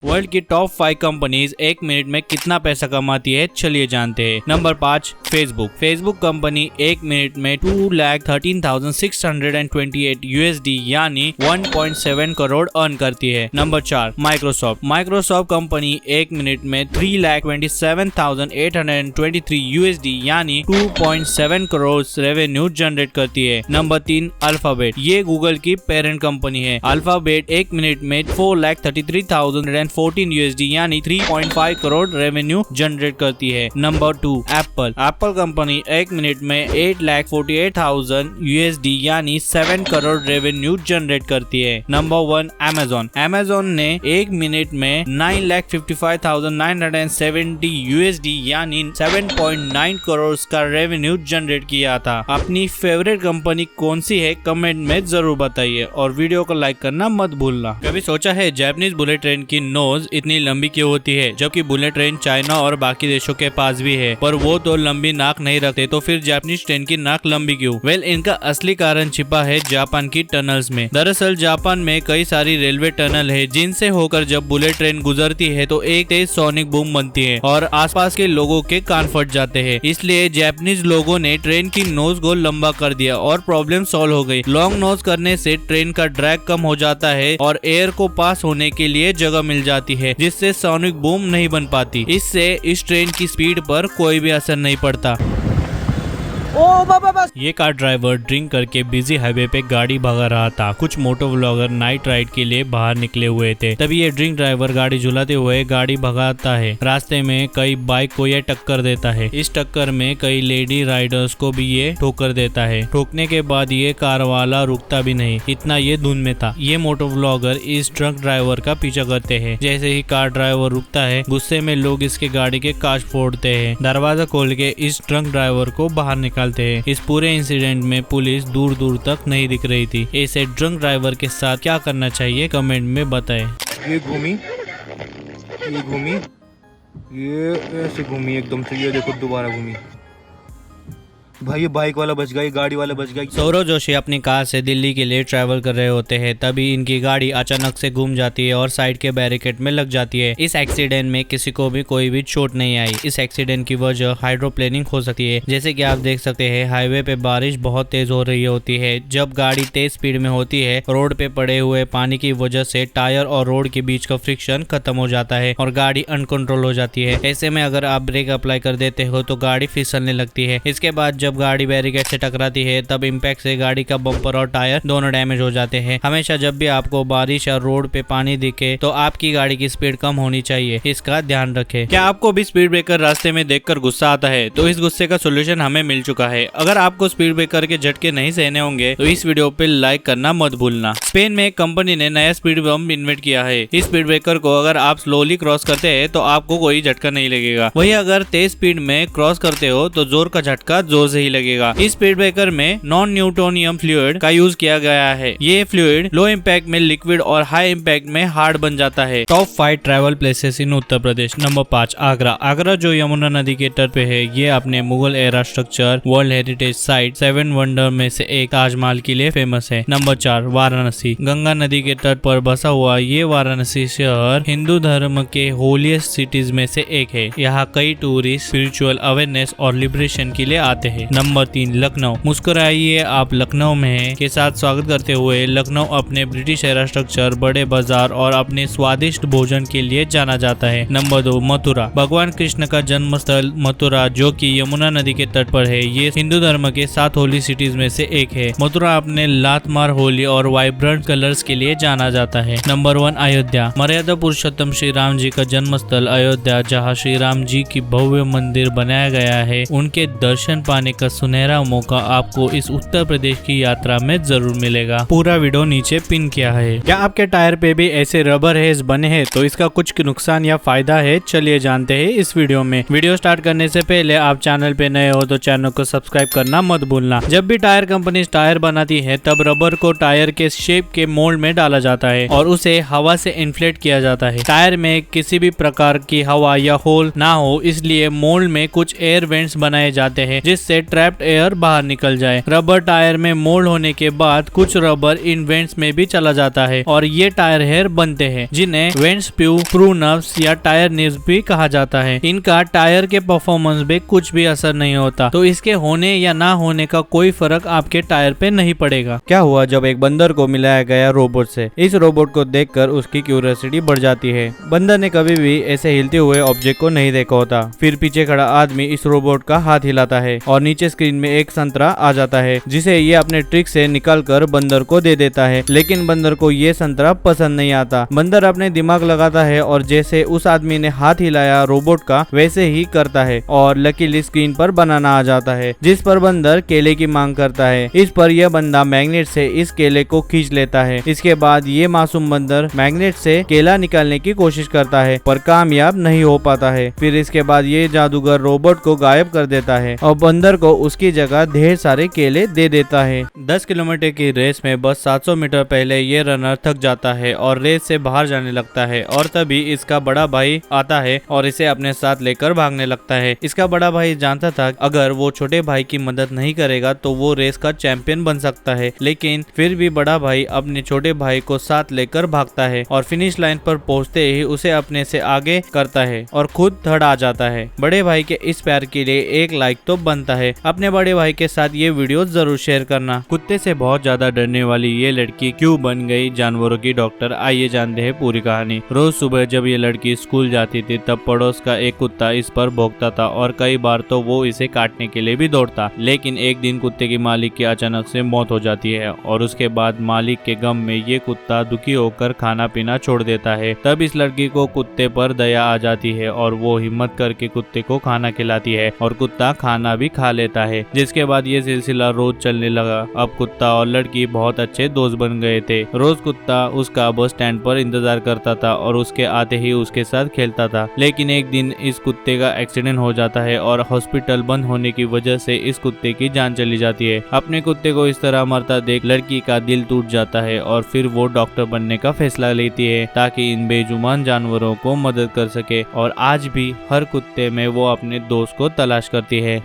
World की top 5 companies एक minute में कितना पैसा कमाती है, चलिए जानते हैं। Number 5, Facebook. फेसबुक कंपनी एक मिनट में 2,13,628 USD यानी 1.7 करोड़ अर्न करती है। Number 4, Microsoft. माइक्रोसॉफ्ट कंपनी एक मिनट में 3,27,823 USD यानी 2.7 करोड़ रेवेन्यू जनरेट करती है। Number 3, alphabet. ये गूगल की पेरेंट कंपनी है। अल्फाबेट एक मिनट में 4,33,114 USD यानी 3.5 करोड़ रेवेन्यू जनरेट करती है। Number 2, Apple. एप्पल कंपनी एक मिनट में 8,48,000 USD यानी 7 करोड़ रेवेन्यू जनरेट करती है। Number 1, Amazon. अमेजोन ने एक मिनट में 9,55,970 USD यानी 7.9 करोड़ का रेवेन्यू जनरेट किया था। अपनी फेवरेट कंपनी कौन सी है कमेंट में जरूर बताइए और वीडियो को लाइक करना मत भूलना। कभी सोचा है जापानीज बुलेट ट्रेन की नोज इतनी लंबी क्यों होती है, जबकि बुलेट ट्रेन चाइना और बाकी देशों के पास भी है, पर वो तो लंबी नाक नहीं रखते, तो फिर जापानीज ट्रेन की नाक लंबी क्यों? वेल, इनका असली कारण छिपा है जापान की टनल्स में। दरअसल जापान में कई सारी रेलवे टनल है जिनसे होकर जब बुलेट ट्रेन गुजरती है तो एक तेज सोनिक बूम बनती है और आसपास के लोगों के कान फट जाते हैं। इसलिए जापानीज लोगों ने ट्रेन की नोज को लंबा कर दिया और प्रॉब्लम सॉल्व हो गई। लॉन्ग नोज करने से ट्रेन का ड्रैग कम हो जाता है और एयर को पास होने के लिए जगह मिल जाती है, जिससे सोनिक बूम नहीं बन पाती। इससे इस ट्रेन की स्पीड पर कोई भी असर नहीं पड़ता। ये कार ड्राइवर ड्रिंक करके बिजी हाईवे पे गाड़ी भगा रहा था। कुछ मोटो व्लॉगर नाइट राइड के लिए बाहर निकले हुए थे। तभी ये ड्रिंक ड्राइवर गाड़ी झुलाते हुए गाड़ी भगाता है। रास्ते में कई बाइक को ये टक्कर देता है। इस टक्कर में कई लेडी राइडर्स को भी ये ठोकर देता है। ठोकने के बाद ये कार वाला रुकता भी नहीं, इतना ये धुन में था। ये मोटो व्लॉगर इस ट्रक ड्राइवर का पीछा करते हैं। जैसे ही कार ड्राइवर रुकता है, गुस्से में लोग इसके गाड़ी के कांच फोड़ते हैं। दरवाजा खोल के इस ट्रक ड्राइवर को बाहर निकालते हैं। इस पूरे इंसिडेंट में पुलिस दूर दूर तक नहीं दिख रही थी। ऐसे ड्रंक ड्राइवर के साथ क्या करना चाहिए कमेंट में बताएं। ये घूमी, ये ऐसे घूमी एकदम से, ये देखो दोबारा घूमी। भाई ये बाइक वाला बच गया, ये गाड़ी वाला बच गया। सौरव जोशी अपनी कार से दिल्ली के लिए ट्रैवल कर रहे होते हैं, तभी इनकी गाड़ी अचानक से घूम जाती है और साइड के बैरिकेड में लग जाती है। इस एक्सीडेंट में किसी को भी कोई भी चोट नहीं आई। इस एक्सीडेंट की वजह हाइड्रोप्लेनिंग हो सकती है। जैसे कि आप देख सकते हैं, हाईवे पे बारिश बहुत तेज हो रही होती है। जब गाड़ी तेज स्पीड में होती है, रोड पे पड़े हुए पानी की वजह से टायर और रोड के बीच का फ्रिक्शन खत्म हो जाता है और गाड़ी अनकंट्रोल हो जाती है। ऐसे में अगर आप ब्रेक अप्लाई कर देते हो तो गाड़ी फिसलने लगती है। इसके बाद जब गाड़ी बैरिकेड से टकराती है, तब इम्पैक्ट से गाड़ी का बम्पर और टायर दोनों डैमेज हो जाते हैं। हमेशा जब भी आपको बारिश या रोड पे पानी दिखे तो आपकी गाड़ी की स्पीड कम होनी चाहिए, इसका ध्यान रखें। क्या आपको भी स्पीड ब्रेकर रास्ते में देखकर गुस्सा आता है? तो इस गुस्से का सोल्यूशन हमें मिल चुका है। अगर आपको स्पीड ब्रेकर के झटके नहीं सहने होंगे तो इस वीडियो पे लाइक करना मत भूलना। स्पेन में एक कंपनी ने नया स्पीड बम इन्वेंट किया है। इस स्पीड ब्रेकर को अगर आप स्लोली क्रॉस करते हैं तो आपको कोई झटका नहीं लगेगा। वही अगर तेज स्पीड में क्रॉस करते हो तो जोर का झटका जोर से ही लगेगा। इस स्पीड ब्रेकर में नॉन न्यूटोनियम फ्लूइड का यूज किया गया है। ये फ्लूइड लो इम्पैक्ट में लिक्विड और हाई इम्पैक्ट में हार्ड बन जाता है। Top 5 travel places in Uttar Pradesh. Number 5, Agra. Agra जो यमुना नदी के तट पे है, ये अपने Mughal era structure, world heritage site, 7 wonder में से एक ताजमहल के लिए फेमस है। नंबर 4, वाराणसी। गंगा नदी के तट पर बसा हुआ ये वाराणसी शहर हिंदू धर्म के होलीएस्ट सिटीज में से एक है। यहाँ कई टूरिस्ट स्पिरिचुअल अवेयरनेस और लिबरेशन के लिए आते हैं। नंबर 3, लखनऊ। मुस्कुराइए आप लखनऊ में के साथ स्वागत करते हुए। लखनऊ अपने ब्रिटिश एरा स्ट्रक्चर, बड़े बाजार और अपने स्वादिष्ट भोजन के लिए जाना जाता है। नंबर 2, मथुरा। भगवान कृष्ण का जन्म स्थल मथुरा जो कि यमुना नदी के तट पर है, ये हिंदू धर्म के 7 होली सिटीज में से एक है। मथुरा अपने लातमार होली और वाइब्रेंट कलर्स के लिए जाना जाता है। नंबर 1, अयोध्या। मर्यादा पुरुषोत्तम श्री राम जी का जन्म स्थल अयोध्या, जहाँ श्री राम जी की भव्य मंदिर बनाया गया है, उनके दर्शन पाने का सुनहरा मौका आपको इस उत्तर प्रदेश की यात्रा में जरूर मिलेगा। पूरा वीडियो नीचे पिन किया है। क्या आपके टायर पे भी ऐसे रबर हेज बने हैं? तो इसका कुछ नुकसान या फायदा है, चलिए जानते हैं इस वीडियो में। वीडियो स्टार्ट करने से पहले आप चैनल पे नए हो तो चैनल को सब्सक्राइब करना मत भूलना। जब भी टायर कंपनी टायर बनाती है, तब रबर को टायर के शेप के मोल्ड में डाला जाता है और उसे हवा से इन्फ्लेट किया जाता है। टायर में किसी भी प्रकार की हवा या होल ना हो, इसलिए मोल्ड में कुछ एयर वेंट्स बनाए जाते हैं, जिससे ट्रैप्ड एयर बाहर निकल जाए। रबर टायर में मोल्ड होने के बाद कुछ रबर इन वेंट्स में भी चला जाता है और ये टायर हेयर बनते हैं, जिन्हें वेंट्स प्रू नर्व्स या टायर निब्स भी कहा जाता है। इनका टायर के परफॉर्मेंस पे कुछ भी असर नहीं होता, तो इसके होने या ना होने का कोई फर्क आपके टायर पे नहीं पड़ेगा। क्या हुआ जब एक बंदर को मिलाया गया रोबोट से। इस रोबोट को देखकर उसकी क्यूरियोसिटी बढ़ जाती है। बंदर ने कभी भी ऐसे हिलते हुए ऑब्जेक्ट को नहीं देखा होता। फिर पीछे खड़ा आदमी इस रोबोट का हाथ हिलाता है और नीचे स्क्रीन में एक संतरा आ जाता है, जिसे ये अपने ट्रिक से निकाल कर बंदर को दे देता है। लेकिन बंदर को ये संतरा पसंद नहीं आता। बंदर अपने दिमाग लगाता है और जैसे उस आदमी ने हाथ हिलाया रोबोट का, वैसे ही करता है और लकीली स्क्रीन पर बनाना आ जाता है, जिस पर बंदर केले की मांग करता है। इस पर यह बंदा मैग्नेट से इस केले को खींच लेता है। इसके बाद ये मासूम बंदर मैग्नेट से केला निकालने की कोशिश करता है, पर कामयाब नहीं हो पाता है। फिर इसके बाद ये जादूगर रोबोट को गायब कर देता है और बंदर को उसकी जगह ढेर सारे केले दे देता है। 10 किलोमीटर की रेस में बस 700 मीटर पहले ये रनर थक जाता है और रेस से बाहर जाने लगता है और तभी इसका बड़ा भाई आता है और इसे अपने साथ लेकर भागने लगता है। इसका बड़ा भाई जानता था अगर वो छोटे भाई की मदद नहीं करेगा तो वो रेस का चैंपियन बन सकता है, लेकिन फिर भी बड़ा भाई अपने छोटे भाई को साथ लेकर भागता है और फिनिश लाइन पर पहुंचते ही उसे अपने से आगे करता है और खुद थर्ड आ जाता है। बड़े भाई के इस प्यार के लिए एक लाइक तो बनता है। अपने बड़े भाई के साथ ये वीडियो जरूर शेयर करना। कुत्ते से बहुत ज्यादा डरने वाली ये लड़की क्यों बन गई जानवरों की डॉक्टर, आइए जानते हैं पूरी कहानी। रोज सुबह जब ये लड़की स्कूल जाती थी तब पड़ोस का एक कुत्ता इस पर भौंकता था और कई बार तो वो इसे काटने के लिए भी दौड़ता। लेकिन एक दिन कुत्ते की मालिक की अचानक से मौत हो जाती है और उसके बाद मालिक के गम में ये कुत्ता दुखी होकर खाना पीना छोड़ देता है। तब इस लड़की को कुत्ते पर दया आ जाती है और वो हिम्मत करके कुत्ते को खाना खिलाती है और कुत्ता खाना भी खा लेता है, जिसके बाद ये सिलसिला रोज चलने लगा। अब कुत्ता और लड़की बहुत अच्छे दोस्त बन गए थे। रोज कुत्ता उसका बस स्टैंड पर इंतजार करता था और उसके आते ही उसके साथ खेलता था। लेकिन एक दिन इस कुत्ते का एक्सीडेंट हो जाता है और हॉस्पिटल बंद होने की वजह से इस कुत्ते की जान चली जाती है। अपने कुत्ते को इस तरह मरता देख लड़की का दिल टूट जाता है और फिर वो डॉक्टर बनने का फैसला लेती है ताकि इन बेजुबान जानवरों को मदद कर सके। और आज भी हर कुत्ते में वो अपने दोस्त को तलाश करती है।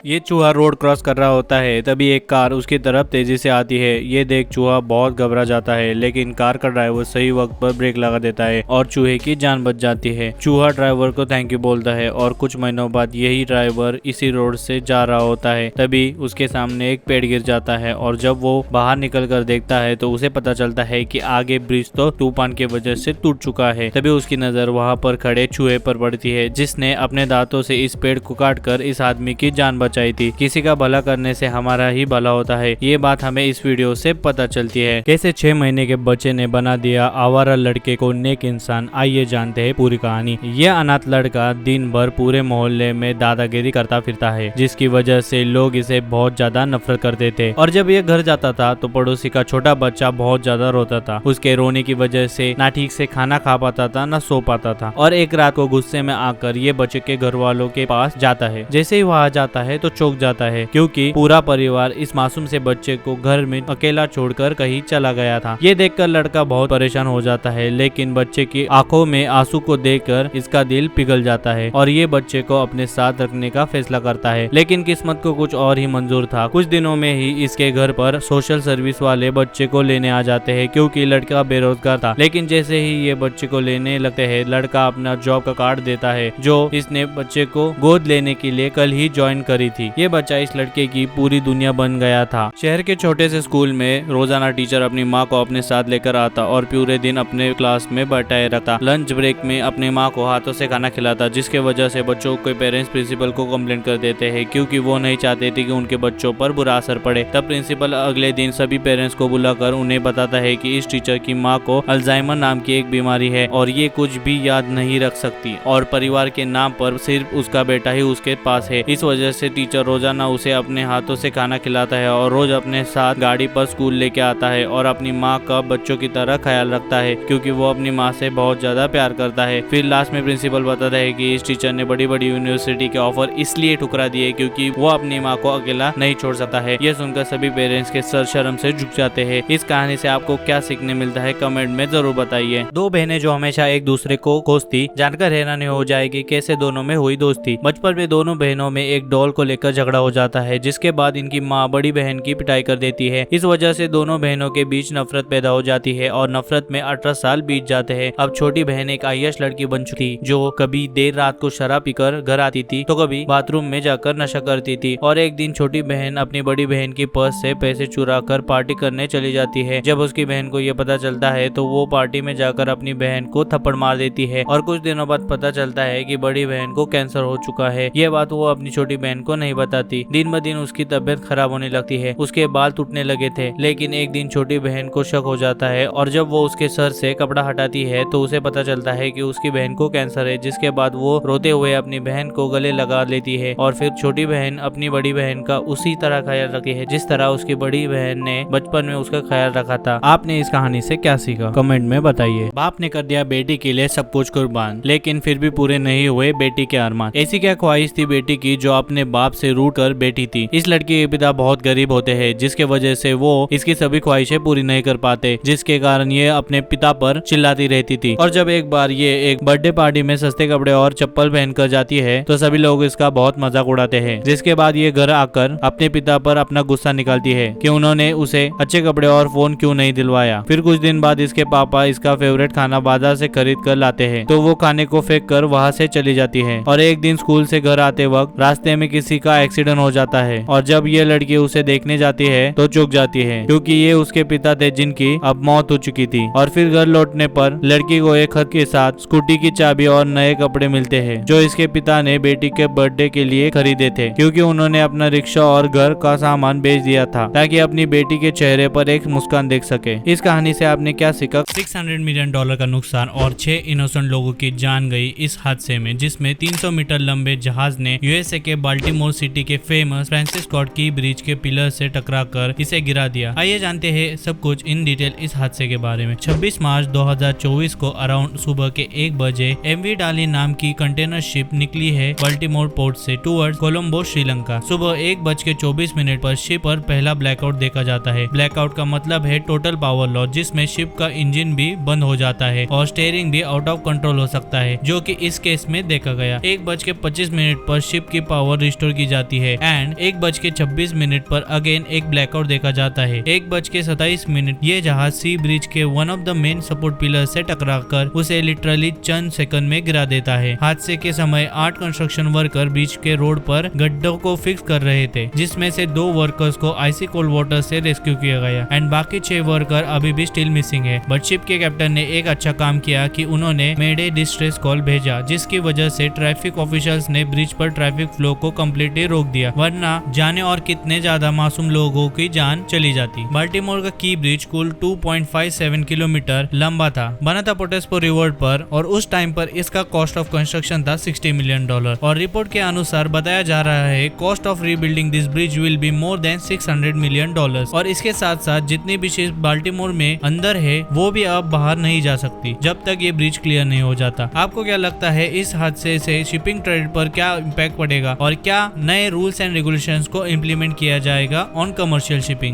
ये चूहा रोड क्रॉस कर रहा होता है, तभी एक कार उसकी तरफ तेजी से आती है। ये देख चूहा बहुत घबरा जाता है, लेकिन कार का ड्राइवर सही वक्त पर ब्रेक लगा देता है और चूहे की जान बच जाती है। चूहा ड्राइवर को थैंक यू बोलता है और कुछ महीनों बाद यही ड्राइवर इसी रोड से जा रहा होता है। तभी उसके सामने एक पेड़ गिर जाता है और जब वो बाहर निकल कर देखता है तो उसे पता चलता है कि आगे ब्रिज तो तूफान की वजह से टूट चुका है। तभी उसकी नजर वहाँ पर खड़े चूहे पर पड़ती है, जिसने अपने दांतों से इस पेड़ को काट कर इस आदमी की जान बचाई थी। किसी का भला करने से हमारा ही भला होता है, ये बात हमें इस वीडियो से पता चलती है। कैसे 6 महीने के बच्चे ने बना दिया आवारा लड़के को नेक इंसान, आइए जानते हैं पूरी कहानी। यह अनाथ लड़का दिन भर पूरे मोहल्ले में दादागिरी करता फिरता है, जिसकी वजह से लोग इसे बहुत ज्यादा नफरत करते थे। और जब ये घर जाता था तो पड़ोसी का छोटा बच्चा बहुत ज्यादा रोता था। उसके रोने की वजह से ना ठीक से खाना खा पाता था ना सो पाता था। और एक रात को गुस्से में आकर ये बच्चे के घर वालों के पास जाता है। जैसे ही वहाँ जाता है तो चौंक जाता है, क्योंकि पूरा परिवार इस मासूम से बच्चे को घर में अकेला छोड़कर कहीं चला गया था। ये देखकर लड़का बहुत परेशान हो जाता है, लेकिन बच्चे की आंखों में आंसू को देखकर इसका दिल पिघल जाता है और ये बच्चे को अपने साथ रखने का फैसला करता है। लेकिन किस्मत को कुछ और ही मंजूर था। कुछ दिनों में ही इसके घर पर सोशल सर्विस वाले बच्चे को लेने आ जाते हैं, क्योंकि लड़का बेरोजगार था। लेकिन जैसे ही ये बच्चे को लेने लगते हैं, लड़का अपना जॉब का कार्ड देता है जो इसने बच्चे को गोद लेने के लिए कल ही ज्वाइन करी थी। ये बच्चा इस लड़के की पूरी दुनिया बन गया था। शहर के छोटे से स्कूल में रोजाना टीचर अपनी माँ को अपने साथ लेकर आता और पूरे दिन अपने क्लास में बैठाए रखता। लंच ब्रेक में अपनी माँ को हाथों से खाना खिलाता, जिसके वजह से बच्चों के पेरेंट्स प्रिंसिपल को कंप्लेंट कर देते हैं, क्योंकि वो नहीं चाहते थे कि उनके बच्चों पर बुरा असर पड़े। तब प्रिंसिपल अगले दिन सभी पेरेंट्स को बुलाकर उन्हें बताता है कि इस टीचर की माँ को अल्जाइमर नाम की एक बीमारी है और ये कुछ भी याद नहीं रख सकती और परिवार के नाम पर सिर्फ उसका बेटा ही उसके पास है। इस वजह से टीचर रोजाना उसे अपने हाथों से खाना खिलाता है और रोज अपने साथ गाड़ी पर स्कूल लेके आता है और अपनी माँ का बच्चों की तरह ख्याल रखता है क्योंकि वो अपनी माँ से बहुत ज्यादा प्यार करता है। फिर लास्ट में प्रिंसिपल बताता है कि इस टीचर ने बड़ी बड़ी यूनिवर्सिटी के ऑफर इसलिए ठुकरा दिए क्योंकि वो अपनी माँ को अकेला नहीं छोड़ सकता है। ये सुनकर सभी पेरेंट्स के सर शर्म से झुक जाते हैं। इस कहानी से आपको क्या सीखने मिलता है कमेंट में जरूर बताइए। दो बहनें जो हमेशा एक दूसरे को कोसती, जानकर हैरानी हो जाएगी कैसे दोनों में हुई दोस्ती। बचपन में दोनों बहनों में एक डॉल को लेकर झगड़ा हो जाता है जिसके बाद इनकी माँ बड़ी बहन की पिटाई कर देती है। इस वजह से दोनों बहनों के बीच नफरत पैदा हो जाती है और नफरत में 18 साल बीत जाते हैं। अब छोटी बहन एक आयश लड़की बन चुकी थी जो कभी देर रात को शराब पीकर घर आती थी तो कभी बाथरूम में जाकर नशा करती थी। और एक दिन छोटी बहन अपनी बड़ी बहन की पर्स से पैसे चुरा कर पार्टी करने चली जाती है। जब उसकी बहन को ये पता चलता है तो वो पार्टी में जाकर अपनी बहन को थप्पड़ मार देती है और कुछ दिनों बाद पता चलता है कि बड़ी बहन को कैंसर हो चुका है। ये बात वो अपनी छोटी बहन को नहीं बताती। दिन ब दिन उसकी तबीयत खराब होने लगती है, उसके बाल टूटने लगे थे। लेकिन एक दिन छोटी बहन को शक हो जाता है और जब वो उसके सर से कपड़ा हटाती है तो उसे पता चलता है कि उसकी बहन को कैंसर है। जिसके बाद वो रोते हुए अपनी बहन को गले लगा लेती है और फिर छोटी बहन अपनी बड़ी बहन का उसी तरह ख्याल रखती है जिस तरह उसकी बड़ी बहन ने बचपन में उसका ख्याल रखा था। आपने इस कहानी से क्या सीखा कमेंट में बताइए। बाप ने कर दिया बेटी के लिए सब कुछ कुर्बान लेकिन फिर भी पूरे नहीं हुए बेटी के अरमान। ऐसी क्या ख्वाहिश थी बेटी की जो अपने बाप से रूठ कर बेटी थी। इस लड़की के पिता बहुत गरीब होते हैं जिसके वजह से वो इसकी सभी ख्वाहिशें पूरी नहीं कर पाते जिसके कारण ये अपने पिता पर चिल्लाती रहती थी। और जब एक बार ये एक बर्थडे पार्टी में सस्ते कपड़े और चप्पल पहनकर जाती है तो सभी लोग इसका बहुत मजाक उड़ाते हैं। जिसके बाद ये घर आकर अपने पिता पर अपना गुस्सा निकालती है कि उन्होंने उसे अच्छे कपड़े और फोन क्यों नहीं दिलवाया। फिर कुछ दिन बाद इसके पापा इसका फेवरेट खाना बाजार से खरीद कर लाते हैं तो वो खाने को फेंक कर वहाँ से चली जाती है। और एक दिन स्कूल से घर आते वक्त रास्ते में किसी का एक्सीडेंट हो जाता है और जब ये लड़की उसे देखने जाती है तो चूक जाती है क्योंकि ये उसके पिता थे जिनकी अब मौत हो चुकी थी। और फिर घर लौटने पर लड़की को एक खत के साथ स्कूटी की चाबी और नए कपड़े मिलते हैं जो इसके पिता ने बेटी के बर्थडे के लिए खरीदे थे क्योंकि उन्होंने अपना रिक्शा और घर का सामान बेच दिया था ताकि अपनी बेटी के चेहरे पर एक मुस्कान देख सके। इस कहानी से आपने क्या सीखा? $600 मिलियन का नुकसान और 6 इनोसेंट लोगों की जान गई इस हादसे में जिसमें 300 मीटर लंबे जहाज ने यूएसए के बाल्टीमोर सिटी के फेमस फ्रांसिस स्कॉट की ब्रिज के पिलर से टकराकर इसे गिरा दिया। आइए जानते हैं सब कुछ इन डिटेल इस हादसे के बारे में। 26 मार्च 2024 को अराउंड सुबह के 1 बजे एमवी डाली नाम की कंटेनर शिप निकली है बाल्टीमोर पोर्ट से टूवर्ड्स कोलंबो श्रीलंका। सुबह 1:24 पर शिप पर पहला ब्लैकआउट देखा जाता है। ब्लैकआउट का मतलब है टोटल पावर लॉस जिसमें शिप का इंजन भी बंद हो जाता है और स्टीयरिंग भी आउट ऑफ कंट्रोल हो सकता है जो कि इस केस में देखा गया। 1:25 पर शिप की पावर रिस्टोर की जाती है एंड 1:26 पर अगेन एक ब्लैकआउट देखा जाता है। 1:27 ये जहाज सी ब्रिज के one of the main support pillar से टकराकर उसे लिटरली चंद सेकंड में गिरा देता है। हादसे के समय 8 कंस्ट्रक्शन वर्कर ब्रिज के रोड पर गड्ढों को फिक्स कर रहे थे जिसमें से 2 वर्कर्स को आइसी कोल्ड वाटर से रेस्क्यू किया गया एंड बाकी 6 वर्कर अभी भी स्टिल मिसिंग है। बट शिप के कैप्टन ने एक अच्छा काम किया कि उन्होंने मेडे डिस्ट्रेस कॉल भेजा जिसकी वजह से ट्रैफिक ऑफिशियल्स ने ब्रिज पर ट्रैफिक फ्लो को कम्प्लीटली रोक दिया वरना जाने और कितने ज्यादा मासूम लोगों की जान चली जाती। बाल्टीमोर का की ब्रिज कुल 2.57 किलोमीटर लंबा था, बना था पोटेस्पो रिवर पर और उस टाइम पर इसका कॉस्ट ऑफ कंस्ट्रक्शन था $60 मिलियन और रिपोर्ट के अनुसार बताया जा रहा है cost of rebuilding this bridge will be more than $600 million और इसके साथ साथ जितनी भी शिप बाल्टीमोर में अंदर है वो भी अब बाहर नहीं जा सकती जब तक ये ब्रिज क्लियर नहीं हो जाता। आपको क्या लगता है इस हादसे से शिपिंग ट्रेड पर क्या इम्पैक्ट पड़ेगा और क्या नए रूल्स एंड रेगुलेशंस को इम्प्लीमेंट किया जाएगा ऑन कमर्शियल शिपिंग?